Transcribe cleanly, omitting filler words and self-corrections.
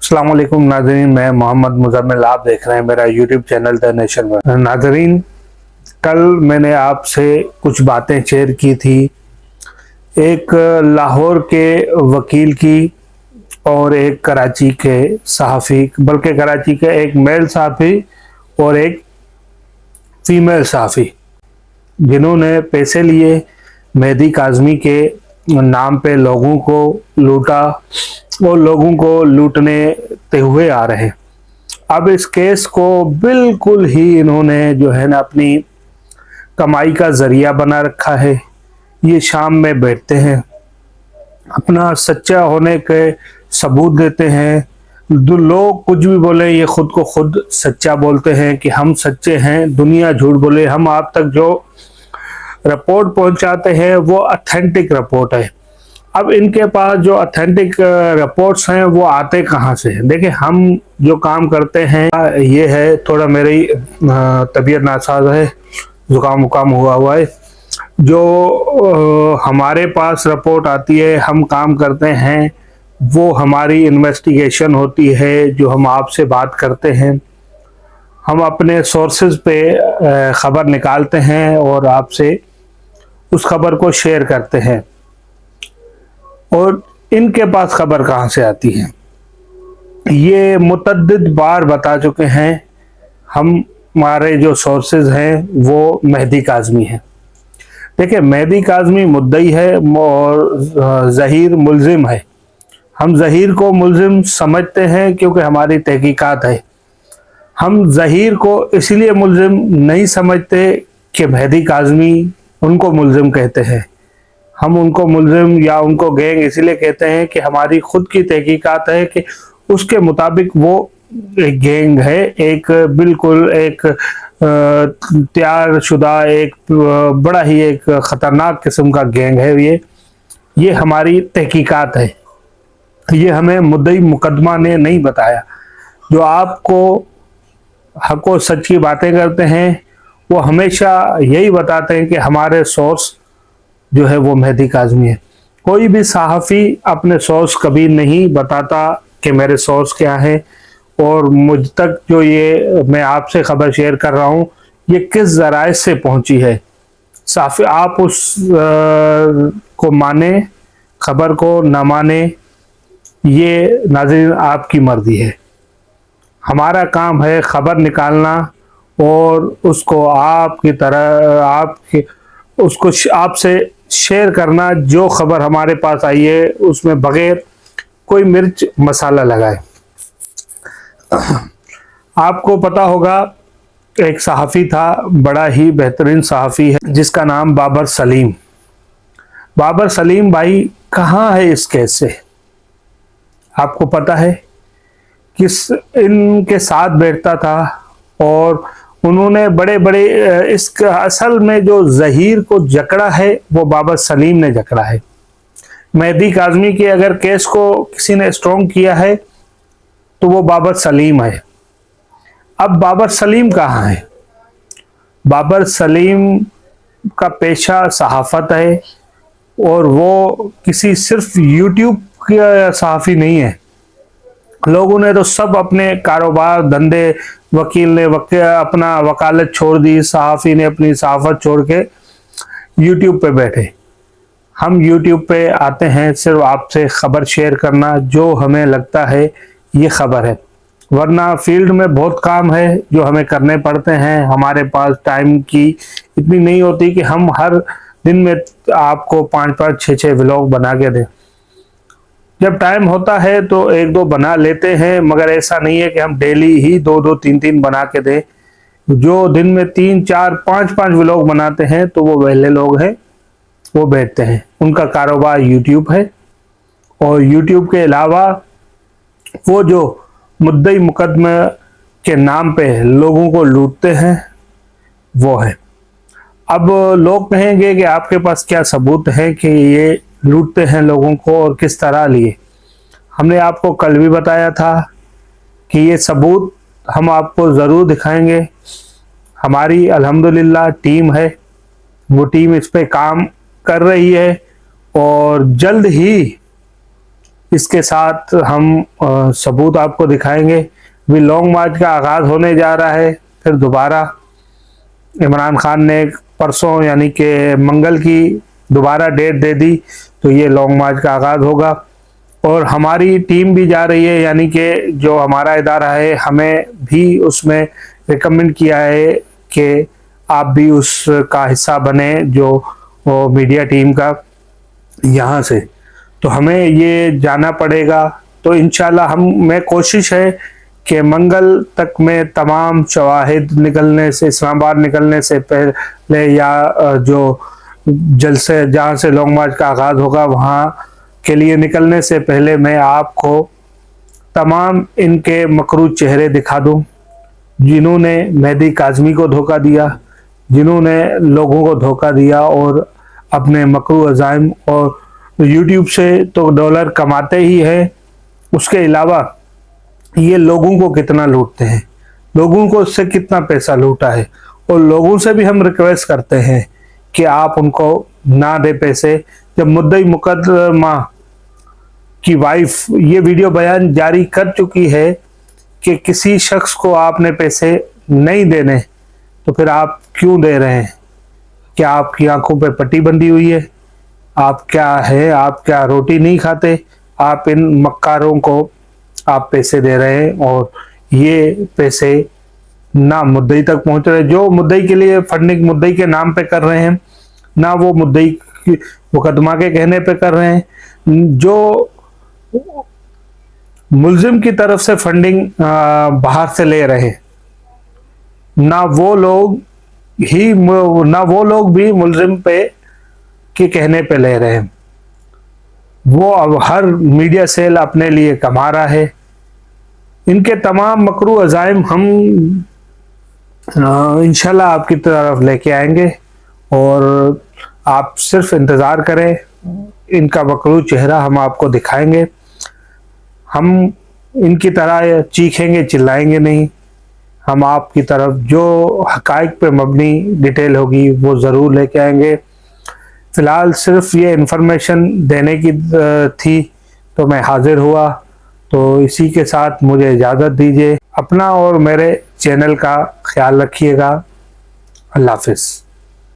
अस्सलाम वालेकुम नाज़रीन, मैं मोहम्मद मुज़म्मिल, आप देख रहे हैं मेरा यूट्यूब चैनल द नेशन में। नाज़रीन, कल मैंने आपसे कुछ बातें शेयर की थी, एक लाहौर के वकील की और एक कराची के सहाफ़ी, बल्कि कराची के एक मेल सहाफ़ी और एक फीमेल सहाफ़ी, जिन्होंने पैसे लिए मेहदी काज़मी के नाम पे लोगों को लूटा और लोगों को लूटने हुए आ रहे हैं। अब इस केस को बिल्कुल ही इन्होंने जो है ना अपनी कमाई का जरिया बना रखा है। ये शाम में बैठते हैं, अपना सच्चा होने के सबूत देते हैं। लोग कुछ भी बोले, ये खुद को खुद सच्चा बोलते हैं कि हम सच्चे हैं, दुनिया झूठ बोले। हम आप तक जो रिपोर्ट पहुंचाते हैं वो ऑथेंटिक रिपोर्ट है। अब इनके पास जो ऑथेंटिक रिपोर्ट्स हैं वो आते कहाँ से हैं? देखिए, हम जो काम करते हैं ये है, थोड़ा मेरी तबीयत नासाज है, जुकाम वुकाम हुआ है। जो हमारे पास रिपोर्ट आती है, हम काम करते हैं, वो हमारी इन्वेस्टिगेशन होती है। जो हम आपसे बात करते हैं, हम अपने सोर्सेज पे खबर निकालते हैं और आपसे उस खबर को शेयर करते हैं। और इनके पास खबर कहाँ से आती है? ये मुतअद्दिद बार बता चुके हैं। हमारे जो सोर्सेज हैं वो मेहदी काज़मी है। देखिए, मेहदी काज़मी मुद्दई है और ज़हीर मुल्जिम है। हम ज़हीर को मुल्जिम समझते हैं क्योंकि हमारी तहकीकात है। हम ज़हीर को इसलिए मुल्जिम नहीं समझते कि मेहदी काज़मी उनको मुल्जिम कहते हैं। हम उनको मुल्जिम या उनको गैंग इसलिए कहते हैं कि हमारी खुद की तहकीकात है कि उसके मुताबिक वो एक गैंग है, एक बिल्कुल एक तैयार शुदा, एक बड़ा ही एक ख़तरनाक किस्म का गैंग है। ये हमारी तहकीकात है। ये हमें मुद्दई मुकदमा ने नहीं बताया। जो आपको हक और सच की बातें करते हैं वो हमेशा यही बताते हैं कि हमारे सोर्स जो है वो मेहदी काज़मी है। कोई भी सहाफ़ी अपने सोर्स कभी नहीं बताता कि मेरे सोर्स क्या है और मुझ तक जो ये मैं आपसे खबर शेयर कर रहा हूँ ये किस ज़राए से पहुँची है। सहाफ़ी आप उस को माने, खबर को ना माने, ये नाज़रीन आपकी मर्जी है। हमारा काम है खबर निकालना और उसको आपकी तरह उसको आपसे शेयर करना। जो खबर हमारे पास आई है उसमें बगैर कोई मिर्च मसाला लगाए। आपको पता होगा, एक सहाफ़ी था, बड़ा ही बेहतरीन सहाफ़ी है, जिसका नाम बाबर सलीम। बाबर सलीम भाई कहाँ है इस केस से? आपको पता है किस इनके साथ बैठता था और उन्होंने बड़े बड़े इस असल में जो ज़हीर को जकड़ा है वो बाबर सलीम ने जकड़ा है। मेहदी काज़मी के अगर केस को किसी ने स्ट्रॉन्ग किया है तो वो बाबर सलीम है। अब बाबर सलीम कहाँ है? बाबर सलीम का पेशा सहाफ़त है और वो किसी सिर्फ यूट्यूब का सहाफ़ी नहीं है। लोगों ने तो सब अपने कारोबार धंधे, वकील ने अपना वकालत छोड़ दी, सहाफ़ी ने अपनी सहाफ़त छोड़ के यूट्यूब पे बैठे। हम यूट्यूब पे आते हैं सिर्फ आपसे खबर शेयर करना, जो हमें लगता है ये खबर है, वरना फील्ड में बहुत काम है जो हमें करने पड़ते हैं। हमारे पास टाइम की इतनी नहीं होती कि हम हर दिन में आपको 5-5, 6-6 व्लॉग बना के दें। जब टाइम होता है तो 1-2 बना लेते हैं, मगर ऐसा नहीं है कि हम डेली ही 2-2, 3-3 बना के दें। जो दिन में 3, 4, 5-5 व्लॉग बनाते हैं तो वो पहले लोग हैं, वो बैठते हैं, उनका कारोबार यूट्यूब है। और यूट्यूब के अलावा वो जो मुद्दई मुकदमे के नाम पे लोगों को लूटते हैं वो है। अब लोग कहेंगे कि आपके पास क्या सबूत है कि ये लूटते हैं लोगों को और किस तरह लिए? हमने आपको कल भी बताया था कि ये सबूत हम आपको ज़रूर दिखाएंगे। हमारी अल्हम्दुलिल्लाह टीम है, वो टीम इस पे काम कर रही है और जल्द ही इसके साथ हम सबूत आपको दिखाएंगे। भी लॉन्ग मार्च का आगाज होने जा रहा है। फिर दोबारा इमरान खान ने परसों यानी कि मंगल की दोबारा डेट दे दी, तो ये लॉन्ग मार्च का आगाज होगा। और हमारी टीम भी जा रही है, यानी कि जो हमारा इदारा है हमें भी उसमें रिकमेंड किया है कि आप भी उसका हिस्सा बने, जो मीडिया टीम का यहाँ से। तो हमें ये जाना पड़ेगा। तो इंशाल्लाह मैं कोशिश है कि मंगल तक में तमाम शवाहिद निकलने से, इस्लामाबाद निकलने से पहले या जो जलसे जहाँ से लॉन्ग मार्च का आगाज होगा वहाँ के लिए निकलने से पहले मैं आपको तमाम इनके मकरूज चेहरे दिखा दूं, जिन्होंने मेहदी काज़मी को धोखा दिया, जिन्होंने लोगों को धोखा दिया और अपने मकरू अज़ाइम और यूट्यूब से तो डॉलर कमाते ही हैं, उसके अलावा ये लोगों को कितना लूटते हैं, लोगों को उससे कितना पैसा लूटा है। और लोगों से भी हम रिक्वेस्ट करते हैं कि आप उनको ना दे पैसे। जब मुद्दई मुकदमा की वाइफ ये वीडियो बयान जारी कर चुकी है कि किसी शख्स को आपने पैसे नहीं देने, तो फिर आप क्यों दे रहे हैं? क्या आपकी आंखों पे पट्टी बंधी हुई है? आप क्या है, आप क्या रोटी नहीं खाते? आप इन मक्कारों को आप पैसे दे रहे हैं और ये पैसे ना मुद्दई तक पहुंच रहे। जो मुद्दई के लिए फंडिंग मुद्दई के नाम पे कर रहे हैं, ना वो मुद्दई की मुकदमा के कहने पे कर रहे हैं। जो मुल्जिम की तरफ से फंडिंग बाहर से ले रहे हैं, ना वो लोग भी मुल्जिम पे के कहने पे ले रहे हैं। वो अब हर मीडिया सेल अपने लिए कमा रहा है। इनके तमाम मकरू अज़ाइम हम इंशाल्लाह आपकी तरफ लेके आएंगे और आप सिर्फ इंतज़ार करें। इनका मकरू चेहरा हम आपको दिखाएंगे। हम इनकी तरह चीखेंगे चिल्लाएंगे नहीं। हम आपकी तरफ जो हकाइक पे मबनी डिटेल होगी वो ज़रूर लेके आएंगे। फ़िलहाल सिर्फ ये इन्फॉर्मेशन देने की थी तो मैं हाजिर हुआ। तो इसी के साथ मुझे इजाज़त दीजिए। अपना और मेरे चैनल का ख्याल रखिएगा। अल्लाह हाफ़िज़।